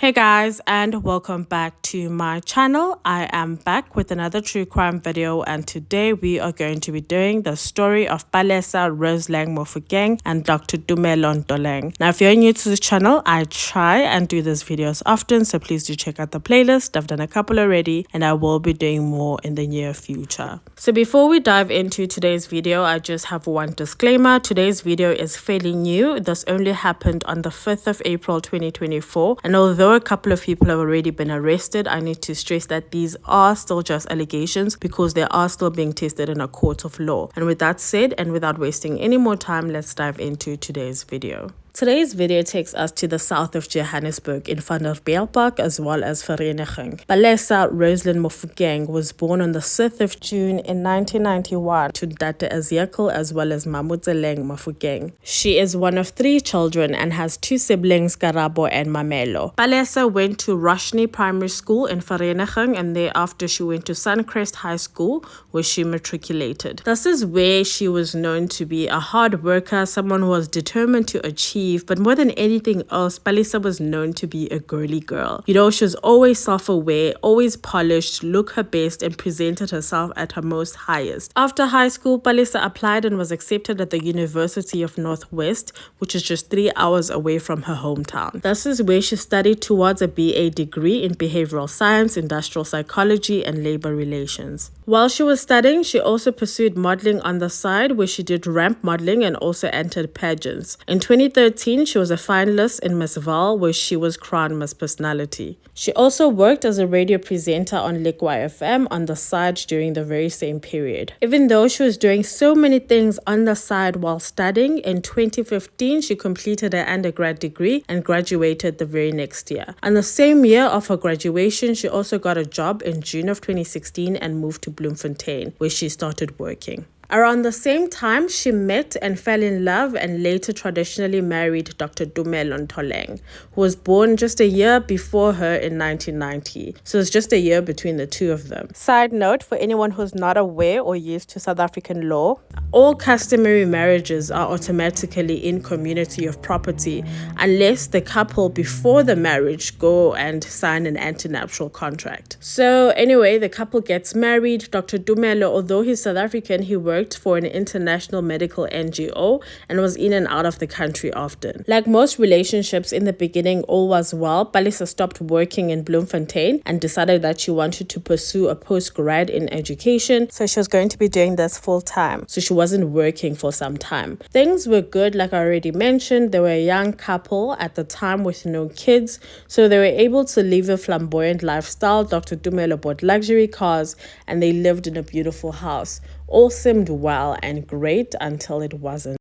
Hey guys, and welcome back to my channel. I am back with another true crime video, and today we are going to be doing the story of Palesa, Roseline, Mofokeng and Dr. Tumelo Ntholeng. Now if you're new to the channel, I try and do these videos often, so please do check out the playlist. I've done a couple already and I will be doing more in the near future. So before we dive into today's video, I just have one disclaimer. Today's video is fairly new. This only happened on the 5th of April 2024, and although a couple of people have already been arrested, I need to stress that these are still just allegations because they are still being tested in a court of law. And with that said, and without wasting any more time, let's dive into today's video. Today's video takes us to the south of Johannesburg in Van der Park as well as Vereniging. Palesa Roseline Mofokeng was born on the 6th of June in 1991 to Data Ezekiel as well as Ntholeng Mofokeng. She is one of 3 children and has 2 siblings, Karabo and Mamelo. Palesa went to Roseline Primary School in Vereniging, and thereafter she went to Suncrest High School where she matriculated. This is where she was known to be a hard worker, someone who was determined to achieve. But more than anything else, Palesa was known to be a girly girl. You know, she was always self-aware, always polished, looked her best, and presented herself at her most highest. After high school, Palesa applied and was accepted at the University of Northwest, which is just 3 hours away from her hometown. This is where she studied towards a BA degree in behavioral science, industrial psychology, and labor relations. While she was studying, she also pursued modeling on the side, where she did ramp modeling and also entered pageants. In 2013, she was a finalist in Miss Val, where she was crowned Miss Personality. She also worked as a radio presenter on Lekwa FM on the side during the very same period. Even though she was doing so many things on the side while studying, in 2015 she completed her undergrad degree and graduated the very next year. On the same year of her graduation, she also got a job in June of 2016 and moved to Bloemfontein, where she started working. Around the same time, she met and fell in love and later traditionally married Dr. Tumelo Ntholeng, who was born just a year before her in 1990. So it's just a year between the two of them. Side note, for anyone who's not aware or used to South African law, all customary marriages are automatically in community of property unless the couple before the marriage go and sign an antenuptial contract. So anyway, the couple gets married. Dr. Tumelo, although he's South African, he worked for an international medical NGO and was in and out of the country often. Like most relationships, in the beginning all was well. Palesa stopped working in Bloemfontein and decided that she wanted to pursue a postgrad in education, so she was going to be doing this full time. So she wasn't working for some time. Things were good, like I already mentioned. They were a young couple at the time with no kids, so they were able to live a flamboyant lifestyle. Dr. Tumelo bought luxury cars and they lived in a beautiful house. All seemed well and great until it wasn't.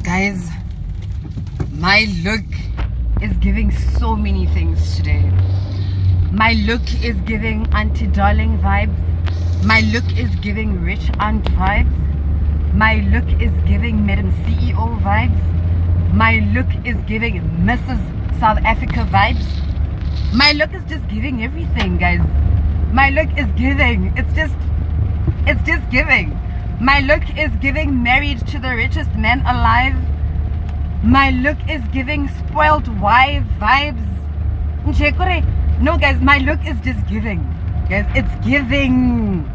Guys, my look is giving so many things today. My look is giving Auntie Darling vibes. My look is giving rich aunt vibes. My look is giving Madam CEO vibes. My look is giving Mrs. South Africa vibes. My look is just giving everything, guys. My look is giving, it's just giving. My look is giving married to the richest man alive. My look is giving spoiled wife vibes. No guys, my look is just giving. Guys, it's giving.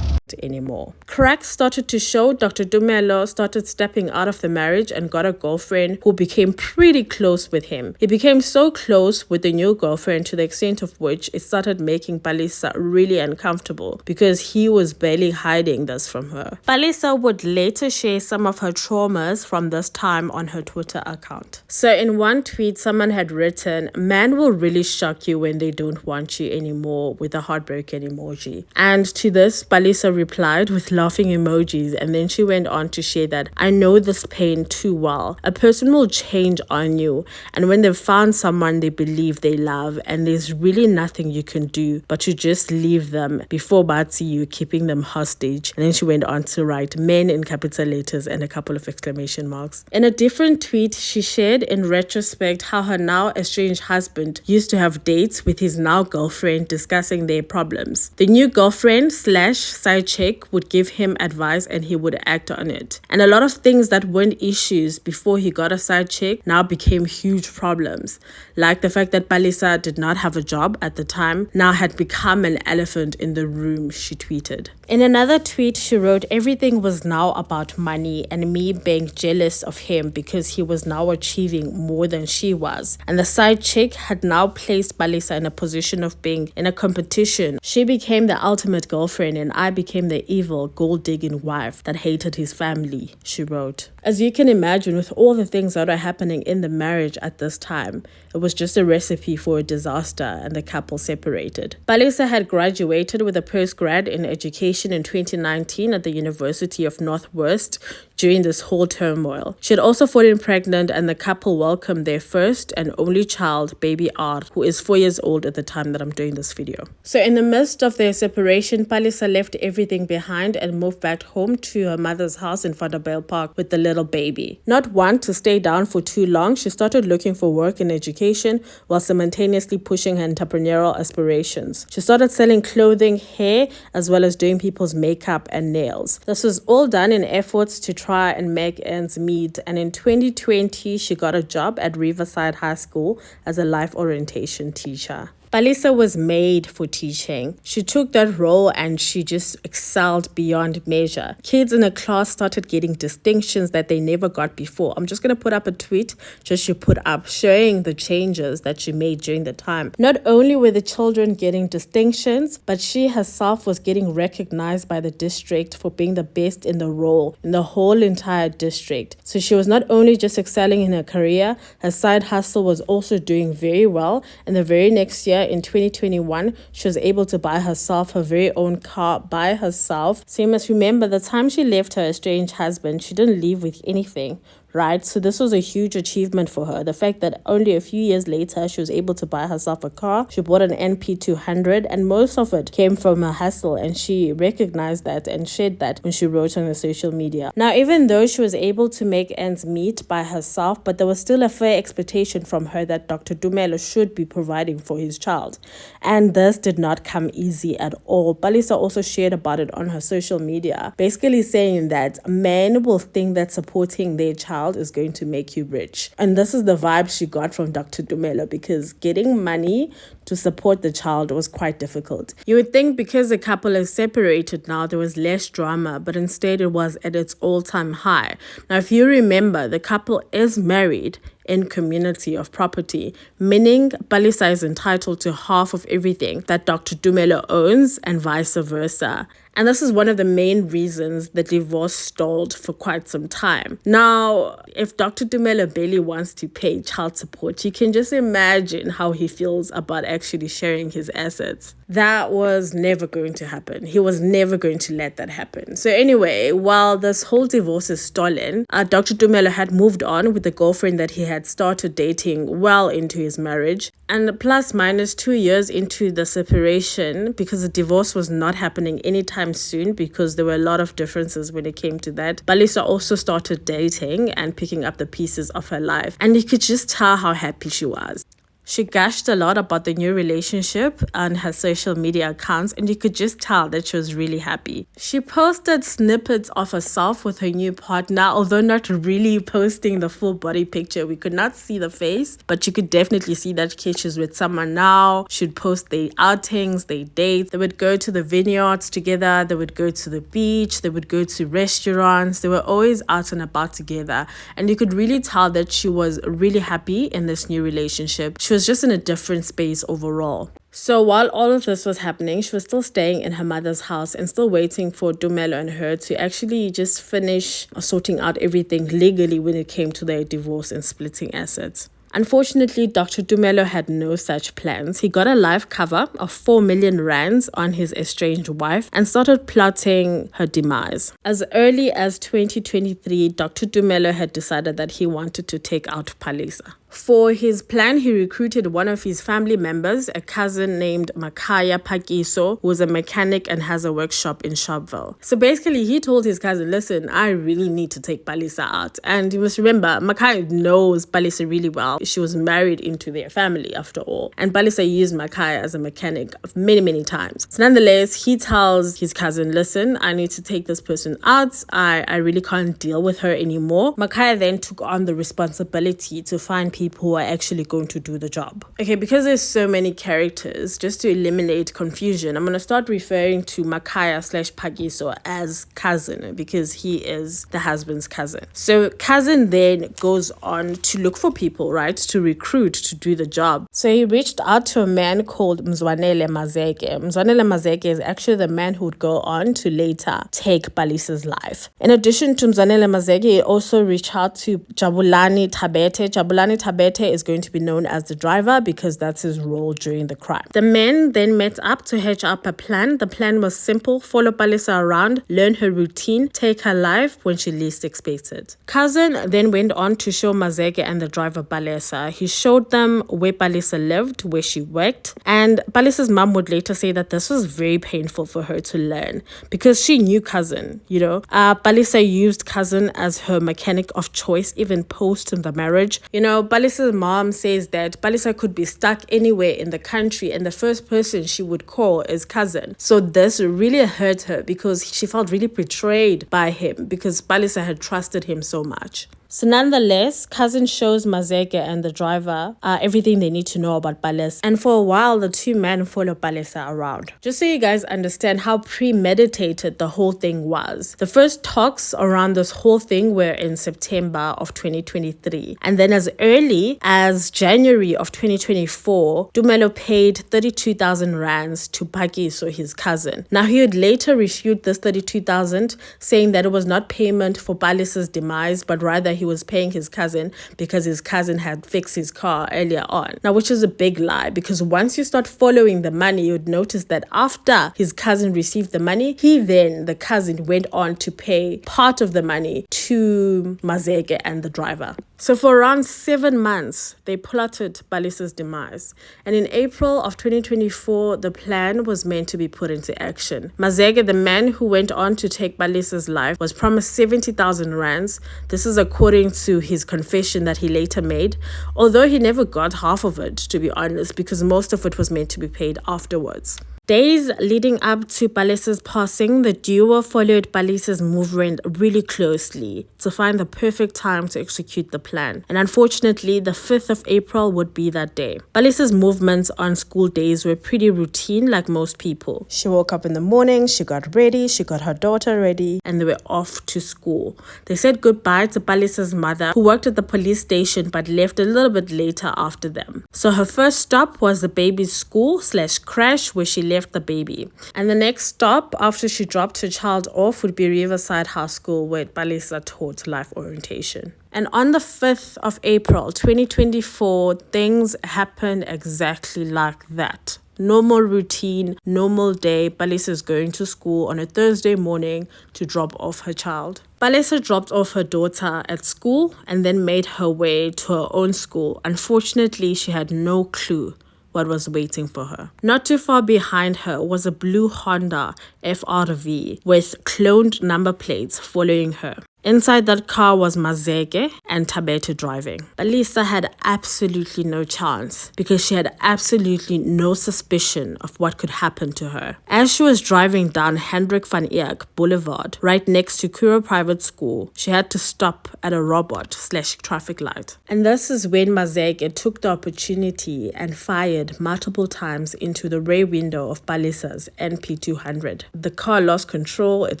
Anymore. Cracks started to show. Dr. Tumelo started stepping out of the marriage and got a girlfriend who became pretty close with him. He became so close with the new girlfriend to the extent of which it started making Palesa really uncomfortable because he was barely hiding this from her. Palesa would later share some of her traumas from this time on her Twitter account. So in one tweet, someone had written, "Man will really shock you when they don't want you anymore," with a heartbroken emoji. And to this, Palesa replied with laughing emojis, and then she went on to share that, "I know this pain too well. A person will change on you, and when they've found someone they believe they love, and there's really nothing you can do but to just leave them before Batsi you keeping them hostage." And then she went on to write "men" in capital letters and a couple of exclamation marks. In a different tweet, she shared in retrospect how her now estranged husband used to have dates with his now girlfriend discussing their problems. The new girlfriend / side chick would give him advice and he would act on it. And a lot of things that weren't issues before he got a side chick now became huge problems. Like the fact that Palesa did not have a job at the time now had become an elephant in the room, she tweeted. In another tweet, she wrote, "Everything was now about money and me being jealous of him because he was now achieving more than she was. And the side chick had now placed Palesa in a position of being in a competition. She became the ultimate girlfriend and I became the evil gold-digging wife that hated his family," she wrote. As you can imagine, with all the things that are happening in the marriage at this time, it was just a recipe for a disaster and the couple separated. Palesa had graduated with a postgrad in education in 2019 at the University of Northwest during this whole turmoil. She had also fallen pregnant and the couple welcomed their first and only child, baby R, who is 4 years old at the time that I'm doing this video. So in the midst of their separation, Palesa left everything behind and moved back home to her mother's house in Vanderbijl Park with the little baby. Not one to stay down for too long, she started looking for work in education while simultaneously pushing her entrepreneurial aspirations. She started selling clothing, hair, as well as doing people's makeup and nails. This was all done in efforts to try and make ends meet, and in 2020 she got a job at Riverside High School as a life orientation teacher. Palesa was made for teaching. She took that role and she just excelled beyond measure. Kids in her class started getting distinctions that they never got before. I'm just going to put up a tweet just she put up showing the changes that she made during the time. Not only were the children getting distinctions, but she herself was getting recognized by the district for being the best in the role in the whole entire district. So she was not only just excelling in her career, her side hustle was also doing very well. And the very next year, in 2021, she was able to buy herself her very own car by herself. So you must remember, the time she left her estranged husband, she didn't leave with anything, right? So this was a huge achievement for her. The fact that only a few years later, she was able to buy herself a car. She bought an NP200 and most of it came from her hustle, and she recognized that and shared that when she wrote on her social media. Now, even though she was able to make ends meet by herself, but there was still a fair expectation from her that Dr. Tumelo should be providing for his child. And this did not come easy at all. Palesa also shared about it on her social media, basically saying that men will think that supporting their child is going to make you rich. And this is the vibe she got from Dr. Tumelo, because getting money to support the child was quite difficult. You would think because the couple is separated now, there was less drama, but instead it was at its all-time high. Now, if you remember, the couple is married in community of property, meaning Palesa is entitled to half of everything that Dr. Tumelo owns and vice versa. And this is one of the main reasons the divorce stalled for quite some time. Now, if Dr. Tumelo barely wants to pay child support, you can just imagine how he feels about actually sharing his assets. That was never going to happen. He was never going to let that happen. So anyway, while this whole divorce is stalling, Dr. Tumelo had moved on with the girlfriend that he had started dating well into his marriage. And plus minus 2 years into the separation, because the divorce was not happening anytime soon because there were a lot of differences when it came to that, Palesa also started dating and picking up the pieces of her life. And you could just tell how happy she was. She gushed a lot about the new relationship on her social media accounts, and you could just tell that she was really happy. She posted snippets of herself with her new partner, although not really posting the full body picture. We could not see the face, but you could definitely see that she's with someone now. She'd post their outings, their dates. They would go to the vineyards together. They would go to the beach. They would go to restaurants. They were always out and about together. And you could really tell that she was really happy in this new relationship. She was just in a different space overall. So while all of this was happening, she was still staying in her mother's house and still waiting for Tumelo and her to actually just finish sorting out everything legally when it came to their divorce and splitting assets. Unfortunately, Dr. Tumelo had no such plans. He got a life cover of 4 million rands on his estranged wife and started plotting her demise. As early as 2023, Dr. Tumelo had decided that he wanted to take out Palesa. For his plan, he recruited one of his family members, a cousin named Makaya Pakiso, who was a mechanic and has a workshop in Sharpeville. So basically, he told his cousin, listen, I really need to take Palesa out. And you must remember, Makaya knows Palesa really well. She was married into their family after all. And Palesa used Makaya as a mechanic many, many times. So nonetheless, he tells his cousin, listen, I need to take this person out. I really can't deal with her anymore. Makaya then took on the responsibility to find people who are actually going to do the job. Okay, because there's so many characters, just to eliminate confusion, I'm going to start referring to Makaya / Pagiso as cousin because he is the husband's cousin. So cousin then goes on to look for people, right, to recruit to do the job. So he reached out to a man called Mzwanele Mazeke. Mzwanele Mazeke is actually the man who would go on to later take Palesa's life. In addition to Mzwanele Mazeke, he also reached out to Jabulani Tabete. Jabulani Tabete is going to be known as the driver because that's his role during the crime. The men then met up to hatch up a plan. The plan was simple: follow Palesa around, learn her routine, take her life when she least expected. Cousin then went on to show Mazeke and the driver Palesa. He showed them where Palesa lived, where she worked, and Palesa's mom would later say that this was very painful for her to learn because she knew cousin, Palesa used cousin as her mechanic of choice even post the marriage. Palesa's mom says that Palesa could be stuck anywhere in the country and the first person she would call is cousin. So this really hurt her because she felt really betrayed by him because Palesa had trusted him so much. So nonetheless, cousin shows Mazeke and the driver everything they need to know about Palesa. And for a while, the two men follow Palesa around. Just so you guys understand how premeditated the whole thing was. The first talks around this whole thing were in September of 2023. And then as early as January of 2024, Tumelo paid 32,000 rands to Pagiso, his cousin. Now, he would later refute this 32,000, saying that it was not payment for Palesa's demise, but rather he was paying his cousin because his cousin had fixed his car earlier on. Now, which is a big lie because once you start following the money, you'd notice that after his cousin received the money, the cousin went on to pay part of the money to Mazeke and the driver. So for around 7 months, they plotted Palesa's demise. And in April of 2024, the plan was meant to be put into action. Mazeke, the man who went on to take Palesa's life, was promised 70,000 rands. This is according to his confession that he later made, although he never got half of it, to be honest, because most of it was meant to be paid afterwards. Days leading up to Palesa's passing, the duo followed Palesa's movement really closely to find the perfect time to execute the plan. And unfortunately, the 5th of April would be that day. Palesa's movements on school days were pretty routine like most people. She woke up in the morning, she got ready, she got her daughter ready, and they were off to school. They said goodbye to Palesa's mother, who worked at the police station but left a little bit later after them. So her first stop was the baby's school/crash where she left the baby. And the next stop after she dropped her child off would be Riverside High School, where Palesa taught life orientation. And on the 5th of April 2024, things happened exactly like that. Normal routine, normal day. Palesa is going to school on a Thursday morning to drop off her child. Palesa dropped off her daughter at school and then made her way to her own school. Unfortunately, she had no clue what was waiting for her. Not too far behind her was a blue Honda FRV with cloned number plates following her. Inside that car was Mazeke and Tabete driving. Palesa had absolutely no chance because she had absolutely no suspicion of what could happen to her. As she was driving down Hendrik van Eyck Boulevard, right next to Kuro Private School, she had to stop at a robot/traffic light. And this is when Mazeke took the opportunity and fired multiple times into the rear window of Palesa's NP200. The car lost control, it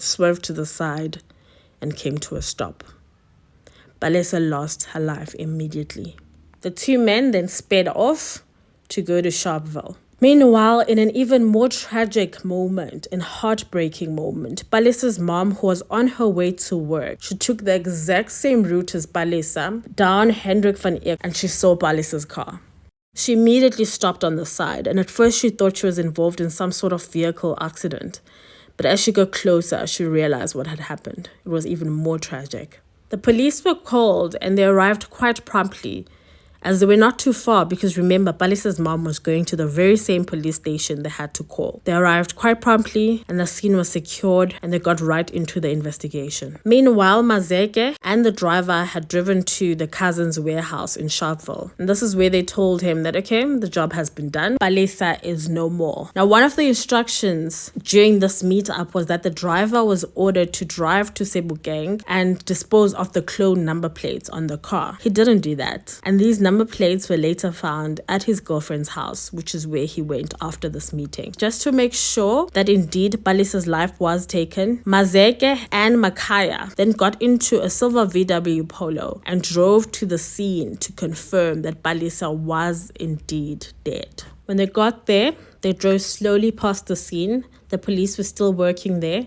swerved to the side and came to a stop. Palesa lost her life immediately. The two men then sped off to go to Sharpeville. Meanwhile, in an even more tragic moment and heartbreaking moment, Palesa's mom, who was on her way to work, she took the exact same route as Palesa down Hendrik van Eyck and she saw Palesa's car. She immediately stopped on the side, and at first she thought she was involved in some sort of vehicle accident. But as she got closer, she realized what had happened. It was even more tragic. The police were called and they arrived quite promptly. as they were not too far, because remember, Palesa's mom was going to the very same police station they had to call. They arrived quite promptly and the scene was secured and they got right into the investigation. Meanwhile, Mazeke and the driver had driven to the cousin's warehouse in Sharpeville, and this is where they told him that, okay, the job has been done. Palesa is no more. Now, one of the instructions during this meetup was that the driver was ordered to drive to Mofokeng and dispose of the clone number plates on the car. He didn't do that, and these number plates were later found at his girlfriend's house, which is where he went after this meeting. Just to make sure that indeed Palesa's life was taken, Mazeke and Makaya then got into a silver VW Polo and drove to the scene to confirm that Palesa was indeed dead. When they got there, they drove slowly past the scene. The police were still working there,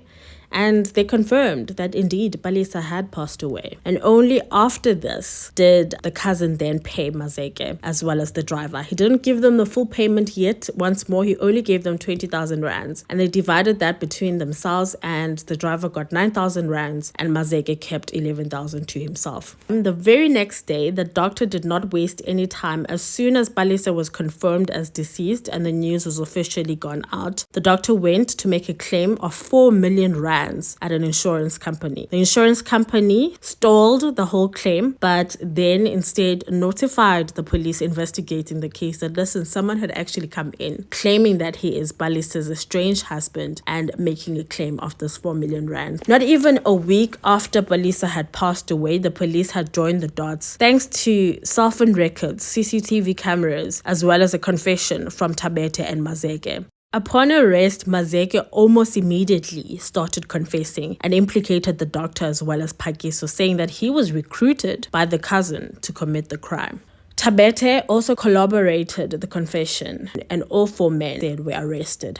and they confirmed that indeed Palesa had passed away. And only after this did the cousin then pay Mazeke as well as the driver. He didn't give them the full payment yet. Once more, he only gave them 20,000 rands, and they divided that between themselves, and the driver got 9,000 rands and Mazeke kept 11,000 to himself. And the very next day, the doctor did not waste any time. As soon as Palesa was confirmed as deceased and the news was officially gone out, the doctor went to make a claim of 4 million rands at an insurance company. The insurance company stalled the whole claim, but then instead notified the police investigating the case that, listen, someone had actually come in claiming that he is Palesa's estranged husband and making a claim of this 4 million rand. Not even a week after Palesa had passed away, the police had joined the dots thanks to cell phone records, CCTV cameras, as well as a confession from Tabete and Mazeke. Upon arrest, Mazeke almost immediately started confessing and implicated the doctor as well as Pakiso, saying that he was recruited by the cousin to commit the crime. Tabete also corroborated the confession, and all 4 men were arrested.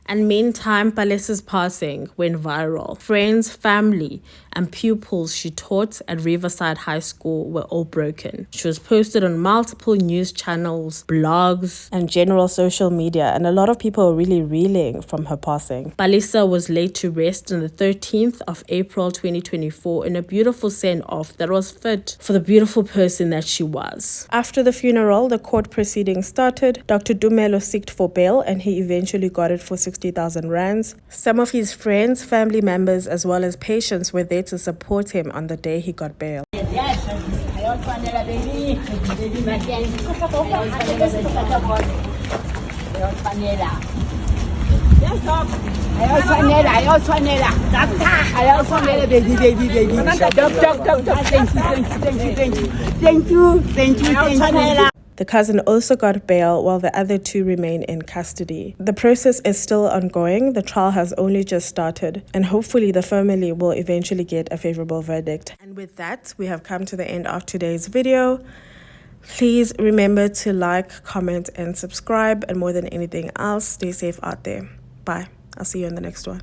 And meantime, Palesa's passing went viral. Friends, family, and pupils she taught at Riverside High School were all broken. She was posted on multiple news channels, blogs, and general social media, and a lot of people were really reeling from her passing. Palesa was laid to rest on the 13th of April 2024 in a beautiful send-off that was fit for the beautiful person that she was. After the funeral, the court proceedings started. Dr. Tumelo sought for bail, and he eventually got it for 60,000 rands. Some of his friends, family members, as well as patients were there to support him on the day he got bail. Thank you. The cousin also got bail while the other 2 remain in custody. The process is still ongoing. The trial has only just started, and hopefully the family will eventually get a favorable verdict. And with that, we have come to the end of today's video. Please remember to like, comment, and subscribe, and more than anything else, stay safe out there. Bye. I'll see you in the next one.